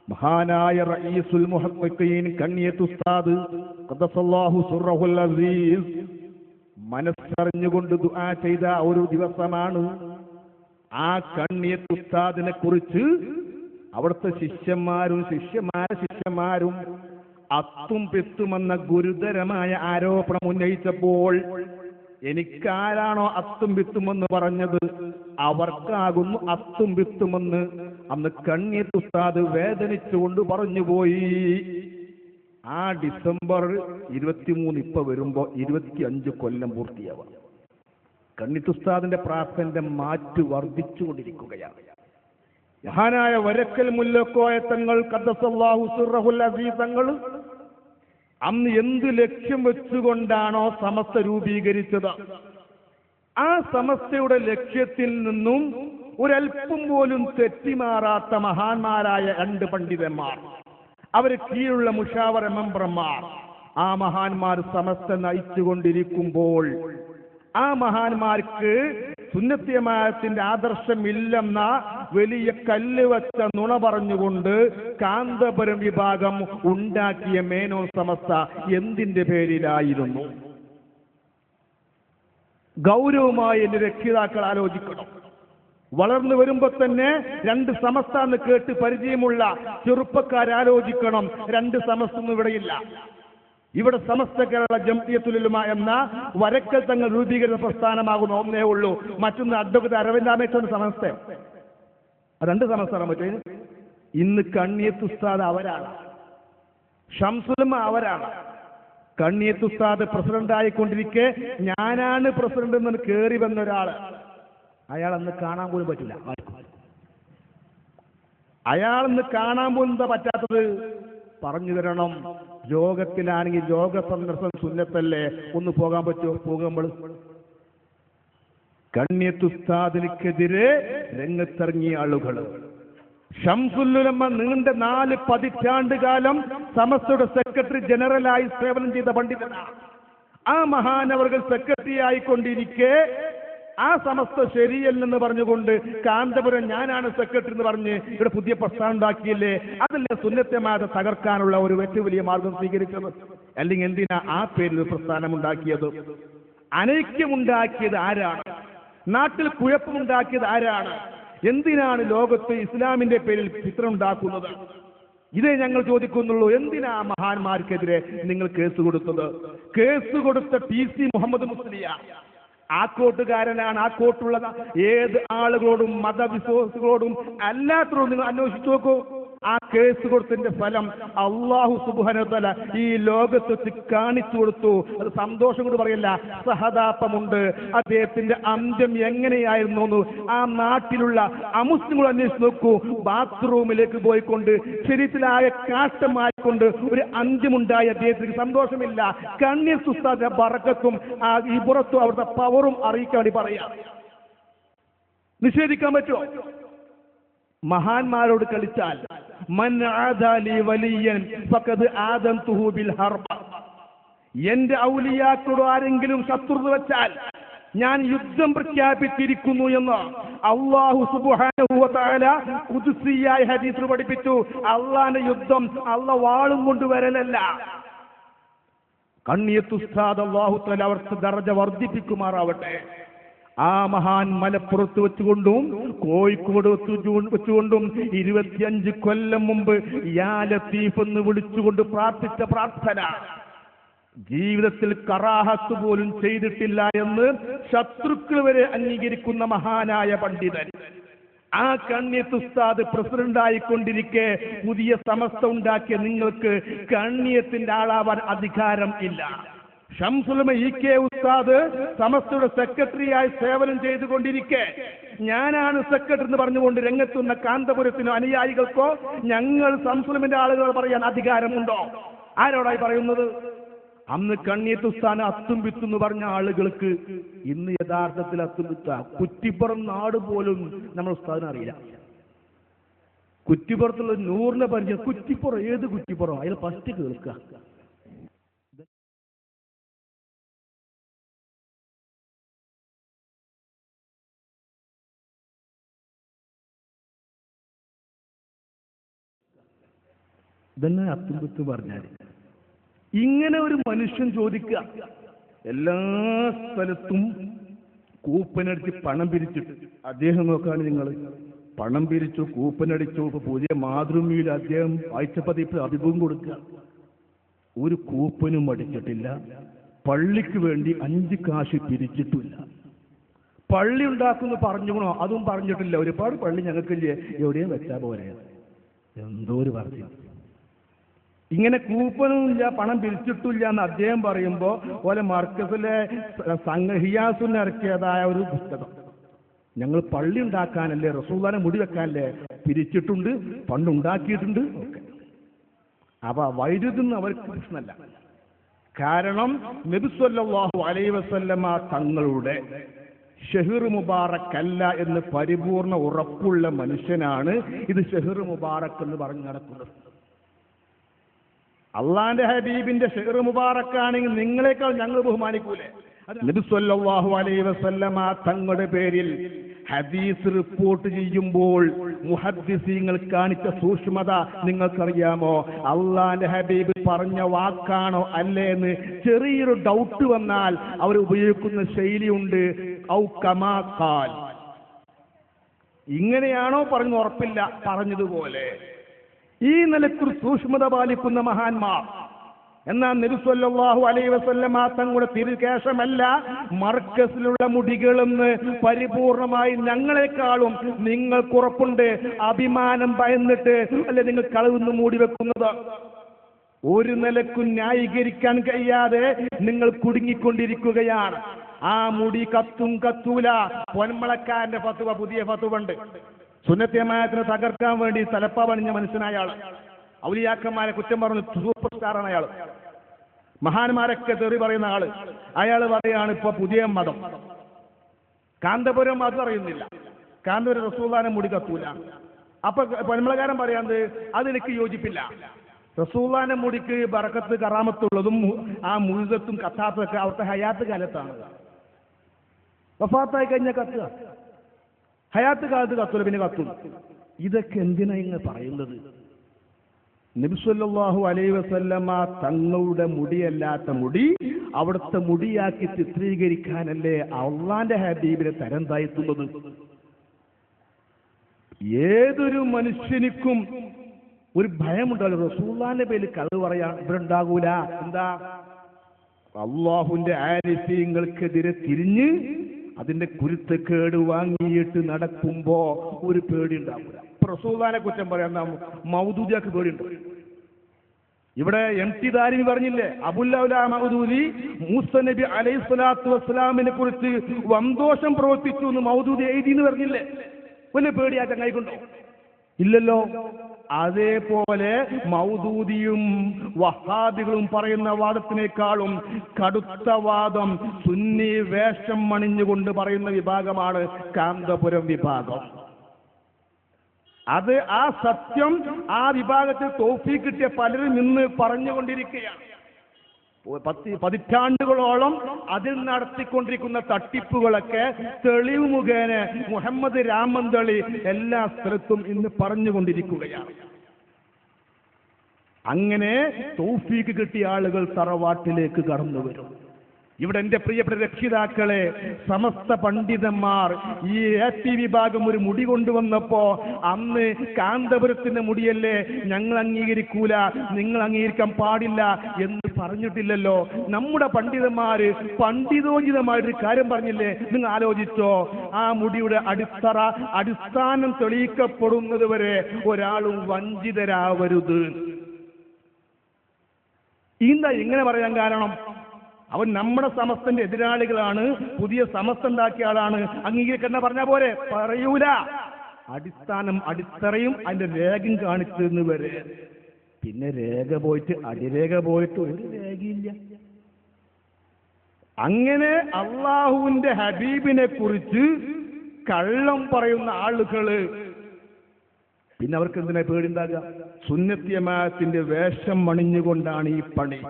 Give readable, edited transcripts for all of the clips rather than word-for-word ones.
മഹാനായ റഈസുൽ മുഹഖ്ഖീൻ കണ്ണിയത്ത് ഉസ്താദ് ഖദ്ദസല്ലാഹു സിർറഹുൽ അസീസ് മനസ്സറിഞ്ഞുകൊണ്ട് ദുആ ചെയ്ത ഒരു ദിവസമാണ്. ആ കണ്ണിയത്ത് ഉസ്താദിനെ കുറിച്ച് അവിടുത്തെ ശിഷ്യന്മാരും അത്തും പെത്തുമെന്ന ഗുരുതരമായ ആരോപണം ഉന്നയിച്ചപ്പോൾ എനിക്കാരാണോ അത്തും വിത്തുമെന്ന് പറഞ്ഞത് അവർക്കാകുന്നു അത്തും വിത്തുമെന്ന് അന്ന് കണ്ണിയത്ത് ഉസ്താദ് വേദനിച്ചുകൊണ്ട് പറഞ്ഞുപോയി. ആ ഡിസംബർ 23 ഇപ്പൊ വരുമ്പോ 25 കൊല്ലം പൂർത്തിയാവാം. കണ്ണിയത്ത് ഉസ്താദിന്റെ പ്രാർത്ഥനയുടെ മാറ്റ് വർദ്ധിച്ചുകൊണ്ടിരിക്കുകയാണ്. മഹാനായ വരക്കൽ മുല്ലക്കോയ തങ്ങൾ ഖദ്ദസല്ലാഹു സിർറഹുൽ അസീസ് തങ്ങൾ അന്ന് എന്ത് ലക്ഷ്യം വെച്ചുകൊണ്ടാണോ സമസ്ത രൂപീകരിച്ചത്, ആ സമസ്തയുടെ ലക്ഷ്യത്തിൽ നിന്നും ഒരൽപ്പം പോലും തെറ്റിമാറാത്ത മഹാന്മാരായ 2 പണ്ഡിതന്മാർ, അവര് കീഴുള്ള മുഷാവറ മെമ്പർമാർ, ആ മഹാന്മാർ സമസ്ത നയിച്ചുകൊണ്ടിരിക്കുമ്പോൾ ആ മഹാന്മാർക്ക് സുന്നത്ത് ജമാഅത്തിന്റെ ആദർശമില്ലെന്ന വലിയ കല്ല് വച്ച നുണ പറഞ്ഞുകൊണ്ട് കാന്തപുരം വിഭാഗം ഉണ്ടാക്കിയ മേനോൻ സമസ്ത എന്തിന്റെ പേരിലായിരുന്നു? ഗൗരവമായി എന്റെ രക്ഷിതാക്കൾ ആലോചിക്കണം. വളർന്നു വരുമ്പോ തന്നെ 2 സമസ്ത എന്ന് കേട്ട് പരിചയമുള്ള ചെറുപ്പക്കാരാലോചിക്കണം. 2 സമസ്ത ഒന്നും ഇവിടെയില്ല. ഇവിടെ സമസ്ത കേരള ജംഇയ്യത്തുൽ ഉലമ എന്ന വരക്കൽ തങ്ങൾ രൂപീകരണ പ്രസ്ഥാനമാകുന്ന ഒന്നേ ഉള്ളൂ. മറ്റൊന്ന് അഡ്വക്കേറ്റ് അരവിന്ദ് ആമേച്ചന്റെ സമസ്ത. 2 സമസ്തയാണ് പറ്റേ. ഇന്ന് കണ്ണിയത്ത് ഉസ്താദ് അവരാണ്, ഷംസുലമ അവരാണ്. കണ്ണിയത്ത് ഉസ്താദ് പ്രസിഡന്റ് ആയിക്കൊണ്ടിരിക്കെ ഞാനാണ് പ്രസിഡന്റ് എന്ന് കയറി വന്ന ഒരാള്, അയാൾ അന്ന് കാണാൻ പോലും പറ്റില്ല. അയാളെന്ന് കാണാൻ പോലും എന്താ പറ്റാത്തത്? പറഞ്ഞു തരണം. രോഗത്തിലാണെങ്കിൽ രോഗ സന്ദർശനം സുന്നത്തല്ലേ, ഒന്ന് പോകാൻ പറ്റുമോ? പോകുമ്പോൾ കണ്ണിയത്ത് ഉസ്താദിനെതിരെ രംഗത്തിറങ്ങിയ ആളുകൾ. ഷംസുൽ ഉലമ നീണ്ട 4 പതിറ്റാണ്ട് കാലം സമസ്തയുടെ സെക്രട്ടറി ജനറലായി സേവനം ചെയ്ത പണ്ഡിതനാണ്. ആ മഹാനവർകൾ സെക്രട്ടറി ആയിക്കൊണ്ടിരിക്കെ ആ സമസ്ത ശരിയല്ലെന്ന് പറഞ്ഞുകൊണ്ട് കാന്തപുരം ഞാനാണ് സെക്രട്ടറി എന്ന് പറഞ്ഞ് ഇവിടെ പുതിയ പ്രസ്ഥാനം ഉണ്ടാക്കിയില്ലേ? അതല്ലേ സുന്നത്ത് ജമാഅത്ത് തകർക്കാനുള്ള ഒരു ഏറ്റവും വലിയ മാർഗം സ്വീകരിച്ചത്? അല്ലെങ്കിൽ എന്തിനാ ആ പേരിൽ ഒരു പ്രസ്ഥാനം ഉണ്ടാക്കിയത്? അനൈക്യമുണ്ടാക്കിയത് ആരാണ്? നാട്ടിൽ കുഴപ്പമുണ്ടാക്കിയത് ആരാണ്? എന്തിനാണ് ലോകത്ത് ഇസ്ലാമിന്റെ പേരിൽ ചിത്രം ഉണ്ടാക്കുന്നത്? ഇതേ ഞങ്ങൾ ചോദിക്കുന്നുള്ളൂ. എന്തിനാ മഹാന്മാർക്കെതിരെ നിങ്ങൾ കേസ് കൊടുത്തത്? കേസ് കൊടുത്ത TC മുഹമ്മദ് മുസ്ലിയാർ ആക്കോട്ടുകാരനാണ്. ആക്കോട്ടുള്ള ഏത് ആളുകളോടും മതവിശ്വാസികളോടും അല്ലാത്തവരോടും നിങ്ങൾ അന്വേഷിച്ചു നോക്കൂ. ആ കേസ് കൊടുത്തതിന്റെ ഫലം അല്ലാഹു സുബ്ഹാനഹു വ തആല ഈ ലോകത്ത് കാണിച്ചു കൊടുത്തു. അത് സന്തോഷം കൊണ്ട് പറയല്ല, സഹതാപമുണ്ട്. അദ്ദേഹത്തിന്റെ അന്ത്യം എങ്ങനെയായിരുന്നു എന്ന് ആ നാട്ടിലുള്ള അമുസ്ലിങ്ങൾ അന്വേഷിച്ച് നോക്കൂ. ബാത്റൂമിലേക്ക് പോയിക്കൊണ്ട് ശരീരത്തിലാകെ കാഷ്ടമായിക്കൊണ്ട് ഒരു അന്ത്യമുണ്ടായ അദ്ദേഹത്തിന് സന്തോഷമില്ല. കണ്ണിയത്ത് ഉസ്താദിന്റെ ബറക്കത്തും ഈ പുറത്തും അവിടുത്തെ പവറും അറിയിക്കാൻ വേണ്ടി പറയാം. നിഷേധിക്കാൻ പറ്റുമോ? മഹാന്മാരോട് കളിച്ചാൽ മൻ ആദാലി വലിയൻ ഫഖദ് ആദൻതുഹു ബിൽ ഹർബ്, എന്റെ ഔലിയാക്കളോട് ആരെങ്കിലും ശത്രുത വെച്ചാൽ ഞാൻ യുദ്ധം പ്രഖ്യാപിച്ചിരിക്കുന്നു എന്ന് അല്ലാഹു സുബ്ഹാനഹു വ തആല ഖുദ്സിയായ ഹദീസിൽ പഠിപ്പിച്ചു. അള്ളാന്റെ യുദ്ധം അള്ളാഹ് വാളും കൊണ്ടുവരലല്ല. കണ്ണിയത്ത് ഉസ്താദ് അല്ലാഹു തആല അവർക്ക് ദർജ വർദ്ധിപ്പിക്കുമാറാവട്ടെ. ആ മഹാൻ മലപ്പുറത്ത് വെച്ചുകൊണ്ടും കോഴിക്കോട് വെച്ചുകൊണ്ടും 25 കൊല്ലം മുമ്പ് യാ ലത്തീഫ് എന്ന് വിളിച്ചുകൊണ്ട് പ്രാർത്ഥിച്ച പ്രാർത്ഥന ജീവിതത്തിൽ കറാഹത്ത് പോലും ചെയ്തിട്ടില്ല എന്ന് ശത്രുക്കൾ വരെ അംഗീകരിക്കുന്ന മഹാനായ പണ്ഡിതൻ. ആ കണ്ണിയത്ത് ഉസ്താദ് പ്രസിഡന്റായിക്കൊണ്ടിരിക്കെ പുതിയ സമസ്ത ഉണ്ടാക്കിയ നിങ്ങൾക്ക് കണ്ണിയത്തിന്റെ ആളാവാൻ അധികാരം ഇല്ല. ഷംസുൽ ഉലമ EK ഉസ്താദ് സമസ്തയുടെ സെക്രട്ടറിയായി സേവനം ചെയ്തുകൊണ്ടിരിക്കെ ഞാനാണ് സെക്രട്ടറി എന്ന് പറഞ്ഞുകൊണ്ട് രംഗത്തുന്ന കാന്തപുരത്തിനോ അനുയായികൾക്കോ ഞങ്ങൾ ഷംസുൽ ഉലമയുടെ ആളുകൾ പറയാൻ അധികാരമുണ്ടോ? ആരോടായി പറയുന്നത്? അന്ന് കണ്ണിയത്ത് ഉസ്താദ് അത്തും വിത്തും എന്ന് പറഞ്ഞ ആളുകൾക്ക് ഇന്ന് യഥാർത്ഥത്തിൽ അത്തും വിത്ത. കുറ്റിപ്പുറം നാട് പോലും നമ്മൾ ഉസ്താദിനെ അറിയില്ല. കുറ്റിപ്പുറത്തുള്ള നൂറിനെ പരിചയം. കുറ്റിപ്പുറം ഏത് കുറ്റിപ്പുറം? അതിൽ ഫസ്റ്റ് കേൾക്കുക. ഇതന്നെ അത്തുമ്പത്ത് പറഞ്ഞാൽ ഇങ്ങനെ ഒരു മനുഷ്യൻ ചോദിക്കുക. എല്ലാ സ്ഥലത്തും കൂപ്പനടിച്ച് പണം പിരിച്ചിട്ട് അദ്ദേഹം നോക്കാണ് നിങ്ങൾ പണം പിരിച്ചു, കൂപ്പനടിച്ചു. ഇപ്പൊ പുതിയ മാതൃഭൂമിയിൽ അദ്ദേഹം വായിച്ചപ്പതിപ്പ് അഭിമുഖം കൊടുക്കുക. ഒരു കൂപ്പനും അടിച്ചിട്ടില്ല, പള്ളിക്ക് വേണ്ടി 5 കാശ് പിരിച്ചിട്ടില്ല. പള്ളി ഉണ്ടാക്കുന്നു പറഞ്ഞുകൊണോ അതും പറഞ്ഞിട്ടില്ല. ഒരുപാട് പള്ളി ഞങ്ങൾക്കില്ലേ, എവിടെയും വെച്ചാ പോലെ എന്തോ ഒരു പറഞ്ഞു. ഇങ്ങനെ ഇല്ല, പണം പിരിച്ചിട്ടില്ല എന്ന് അദ്ദേഹം പറയുമ്പോൾ ഓലെ മർക്കസിലെ ഹിയാസുന് ഇറക്കിയതായ ഒരു പുസ്തകം, ഞങ്ങൾ പള്ളി ഉണ്ടാക്കാനല്ലേ, റസൂലുള്ളാഹിനെ മുടി വെക്കാനല്ലേ പിരിച്ചിട്ടുണ്ട്, പണ്ടുണ്ടാക്കിയിട്ടുണ്ട് ഒക്കെ. അപ്പൊ വൈരുദ്ധ്യം അവർക്ക് പ്രശ്നമല്ല. കാരണം നബി സല്ലല്ലാഹു അലൈഹി വസല്ലമ തങ്ങളുടെ ഷഹ്ർ മുബാറക് അല്ല എന്ന് പരിപൂർണ ഉറപ്പുള്ള മനുഷ്യനാണ് ഇത് ഷഹ്ർ മുബാറക് എന്ന് പറഞ്ഞു നടക്കുന്നത്. അള്ളാന്റെ ഹബീബിന്റെ ഷഹ്ർ മുബാറക് ആണെങ്കിൽ നിങ്ങളെക്കാൾ ഞങ്ങൾ ബഹുമാനിക്കൂലേ? നബി സല്ലല്ലാഹു അലൈഹി വസല്ലമ തങ്ങളുടെ പേരിൽ ഹദീസ് റിപ്പോർട്ട് ചെയ്യുമ്പോൾ മുഹദ്ദിസീങ്ങൾ കാണിച്ച സൂക്ഷ്മത നിങ്ങൾക്കറിയാമോ? അള്ളാന്റെ ഹബീബ് പറഞ്ഞ വാക്കാണോ അല്ലേ എന്ന് ചെറിയൊരു ഡൗട്ട് വന്നാൽ അവർ ഉപയോഗിക്കുന്ന ശൈലിയുണ്ട്. ഔ കമാ ഖാൽ, ഇങ്ങനെയാണോ പറഞ്ഞു ഉറപ്പില്ല, പറഞ്ഞതുപോലെ. ഈ നിലയ്ക്കൊരു സൂക്ഷ്മത പാലിക്കുന്ന മഹാന്മാർ. എന്നാൽ നബി സല്ലല്ലാഹു അലൈഹി വസല്ലമ തങ്ങളുടെ തിരുകേശമല്ല മർക്കസിലുള്ള മുടികളെന്ന് പരിപൂർണമായി ഞങ്ങളെക്കാളും നിങ്ങൾക്കുറപ്പുണ്ട്. അഭിമാനം ഭയന്നിട്ട് അല്ലെ നിങ്ങൾ കളവെന്ന് മൂടി വെക്കുന്നത്? ഒരു നിലക്കും ന്യായീകരിക്കാൻ കഴിയാതെ നിങ്ങൾ കുടുങ്ങിക്കൊണ്ടിരിക്കുകയാണ്. ആ മുടി കത്തും കത്തൂല. പൊന്മളക്കാരന്റെ ഫത്വ, പുതിയ ഫത്വണ്ട്. സുന്നത്ത് ജമാഅത്തിനെ തകർക്കാൻ വേണ്ടി തലപ്പ പണിഞ്ഞ മനുഷ്യനായ ആള്, ഔലിയാക്കന്മാരെ കുറ്റം പറഞ്ഞ സൂപ്പർ സ്റ്റാറാണ് അയാൾ. മഹാന്മാരൊക്കെ തെറി പറയുന്ന ആള്. അയാൾ പറയാണ് ഇപ്പൊ പുതിയ മതം കാന്തപുരം അത് അറിയുന്നില്ല, കാന്തപുരം റസൂലുള്ളാഹിനെ മുടി കത്തൂല. അപ്പൊ പൊന്മളക്കാരൻ പറയാണ്ട് അതെനിക്ക് യോജിപ്പില്ല. റസൂലുള്ളാഹിന്റെ മുടിക്ക് ബറക്കത്ത് കറാമത്തുള്ളതും ആ മുഴുവത്തും കത്താത്തൊക്കെ അവിടുത്തെ ഹയാത്ത് കാലത്താണ്. വഫാത്തായി കഴിഞ്ഞ കത്തുക, ഹയാത്ത് കാലത്ത് കത്തൂല, പിന്നെ കത്തും. ഇതൊക്കെ എന്തിനാ ഇങ്ങനെ പറയുന്നത്? നബി സല്ലല്ലാഹു അലൈഹി വസല്ലമ തങ്ങളുടെ മുടിയല്ലാത്ത മുടി അവിടുത്തെ മുടിയാക്കി ചിത്രീകരിക്കാനല്ലേ അള്ളാന്റെ ഹബീബിനെ തരം താഴ്ത്തുന്നത്? ഏതൊരു മനുഷ്യനിക്കും ഒരു ഭയമുണ്ടല്ലോ, റസൂലുള്ളാഹിന്റെ പേരിൽ കളവ് പറയാൻ ഇവിടെ ഉണ്ടാകൂല. എന്താ? അള്ളാഹുവിന്റെ ആരിഫീങ്ങൾക്കെതിരെ തിരിഞ്ഞ് അതിന്റെ കുരുത്തക്കേട് വാങ്ങിയിട്ട് നടക്കുമ്പോ ഒരു പേടി ഉണ്ടാവില്ല. റസൂലുള്ളാഹിനെ കുറ്റം പറയാൻ മൗദൂദിയാക്ക് പേടിയുണ്ട്. ഇവിടെ MT ദാരിമി പറഞ്ഞില്ലേ, അബുൽ-ഔല മൗദൂദി മൂസ നബി അലൈഹി സ്വലാത്തു വസ്സലാമിനെ കുറിച്ച് വന്തോഷം പ്രവർത്തിച്ചു എന്ന് മൗദൂദി എഴുതി എന്ന് പറഞ്ഞില്ലേ? വലിയ പേടിയാ ചങ്ങായിക്കൊണ്ടോ? ഇല്ലല്ലോ. അതേപോലെ മൗദൂദിയും വഹാബികളും പറയുന്ന വാദത്തിനേക്കാളും കടുത്ത വാദം സുന്നി വേഷം അണിഞ്ഞുകൊണ്ട് പറയുന്ന വിഭാഗമാണ് കാന്തപുരം വിഭാഗം. അത് ആ സത്യം ആ വിഭാഗത്തിൽ തൗഫീഖ് കിട്ടിയ പലരും നിന്ന് പറഞ്ഞുകൊണ്ടിരിക്കുകയാണ്. പതിറ്റാണ്ടുകളോളം അതിൽ നടത്തിക്കൊണ്ടിരിക്കുന്ന തട്ടിപ്പുകളൊക്കെ തെളിവ് മുഖേന മുഹമ്മദ് രാമന്തളി എല്ലാ സ്ഥലത്തും ഇന്ന് പറഞ്ഞുകൊണ്ടിരിക്കുകയാണ്. അങ്ങനെ തൗഫീഖ് കിട്ടിയ ആളുകൾ തറവാട്ടിലേക്ക് കടന്നു വരും. ഇവിടെ എന്റെ പ്രിയപ്പെട്ട രക്ഷിതാക്കളെ, സമസ്ത പണ്ഡിതന്മാർ ഈ AT വിഭാഗം ഒരു മുടി കൊണ്ടുവന്നപ്പോ അന്ന് കാന്തപുരത്തിന്റെ മുടിയല്ലേ ഞങ്ങൾ അംഗീകരിക്കൂല, നിങ്ങൾ അംഗീകരിക്കാൻ പാടില്ല എന്ന് പറഞ്ഞിട്ടില്ലല്ലോ. നമ്മുടെ പണ്ഡിതന്മാര് പണ്ഡിതോചിതമായിട്ടൊരു കാര്യം പറഞ്ഞില്ലേ? നിങ്ങൾ ആലോചിച്ചോ? ആ മുടിയുടെ അടിസ്ഥാനം തെളിയിക്കപ്പെടുന്നത് വരെ ഒരാളും വഞ്ചിതരാവരുത്. എന്താ ഇങ്ങനെ പറയാൻ കാരണം? അവൻ നമ്മുടെ സമസ്തന്റെ എതിരാളികളാണ്, പുതിയ സമസ്ത ഉണ്ടാക്കിയ ആളാണ്, അംഗീകരിക്കണ്ട പറഞ്ഞ പോലെ പറയൂല. അടിസ്ഥാനം അടിത്തറയും അതിന്റെ രേഖയും കാണിച്ചെന്ന് വരെ. പിന്നെ രേഖ പോയിട്ട് അടിരേഖ പോയിട്ട് ഒരു രേഖയില്ല. അങ്ങനെ അള്ളാഹുവിന്റെ ഹബീബിനെ കുറിച്ച് കള്ളം പറയുന്ന ആളുകള് പിന്നെ അവർക്ക് എന്തിനാ പേടിണ്ടാകുക? സുന്നത്ത് ജമാഅത്തിന്റെ വേഷം അണിഞ്ഞുകൊണ്ടാണ് ഈ പണി.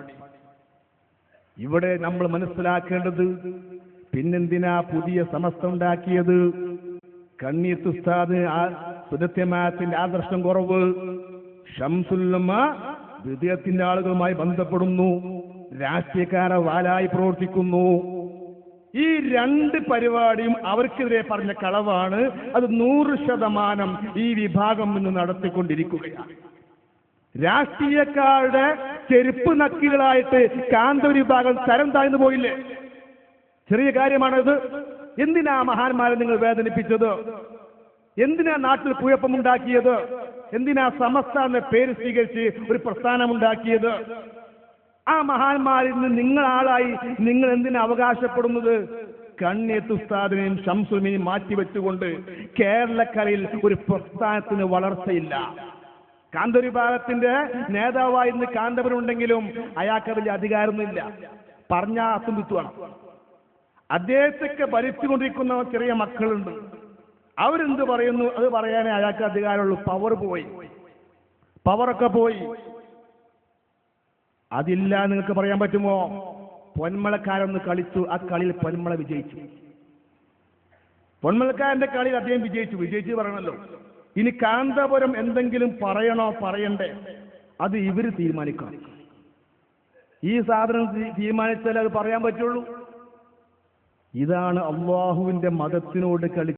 ഇവിടെ നമ്മൾ മനസ്സിലാക്കേണ്ടത്, പിന്നെന്തിനാ പുതിയ സമസ്ത ഉണ്ടാക്കിയത്? കണ്ണീത്ത് ഉസ്താദ് സുന്നത്ത് ജമാഅത്തിന്റെ ആദർശം കുറവ്, ഷംസുൽ ഉലമ വിദേഹത്തിന്റെ ആളുകളുമായി ബന്ധപ്പെടുന്നു, രാഷ്ട്രീയക്കാരെ വാലായി പ്രവർത്തിക്കുന്നു. ഈ രണ്ട് പരിപാടിയും അവർക്കെതിരെ പറഞ്ഞ കളവാണ്. അത് 100% ഈ വിഭാഗം ഇന്ന് നടത്തിക്കൊണ്ടിരിക്കുകയാണ്. രാഷ്ട്രീയക്കാരുടെ ചെരുപ്പ് നക്കികളായിട്ട് കാന്തപുരി വിഭാഗം തരം താഴ്ന്നു പോയില്ലേ? ചെറിയ കാര്യമാണത്. എന്തിനാ മഹാന്മാരെ നിങ്ങൾ വേദനിപ്പിച്ചത്? എന്തിനാ നാട്ടിൽ കുഴപ്പമുണ്ടാക്കിയത്? എന്തിനാ സമസ്ത എന്ന പേര് സ്വീകരിച്ച് ഒരു പ്രസ്ഥാനമുണ്ടാക്കിയത്? ആ മഹാന്മാരിൽ നിന്ന് നിങ്ങളാളായി നിങ്ങൾ എന്തിനാ അവകാശപ്പെടുന്നത്? കണ്ണിയത്ത് ഉസ്താദിനെയും ഷംസുലിനെയും മാറ്റിവെച്ചുകൊണ്ട് കേരളക്കരയിൽ ഒരു പ്രസ്ഥാനത്തിന് വളർച്ചയില്ല. കാന്തപുരി വിഭാഗത്തിന്റെ നേതാവായി ഇന്ന് കാന്തപുരമുണ്ടെങ്കിലും അയാൾക്ക് വലിയ അധികാരമൊന്നുമില്ല. പറഞ്ഞ അസംതൃപ്തിയാണ്. അദ്ദേഹത്തൊക്കെ ഭരിച്ചുകൊണ്ടിരിക്കുന്ന ചെറിയ മക്കളുണ്ട്. അവരെന്ത് പറയുന്നു അത് പറയാനേ അയാൾക്ക് അധികാരമുള്ളൂ. പവർ പോയി, പവറൊക്കെ പോയി. അതില്ല നിങ്ങൾക്ക് പറയാൻ പറ്റുമോ? പൊന്മളക്കാരൊന്ന് കളിച്ചു, ആ കളിയിൽ പൊന്മള വിജയിച്ചു. പൊന്മളക്കാരന്റെ കളിയിൽ അദ്ദേഹം വിജയിച്ചു പറയണല്ലോ. ഇനി കാന്തപുരം എന്തെങ്കിലും പറയണോ പറയണ്ടേ? അത് ഇവര് തീരുമാനിക്കണം. ഈ സാധനം തീരുമാനിച്ചാലേ അത് പറയാൻ പറ്റുള്ളൂ. ഇതാണ് അള്ളാഹുവിന്റെ മതത്തിനോട് കളി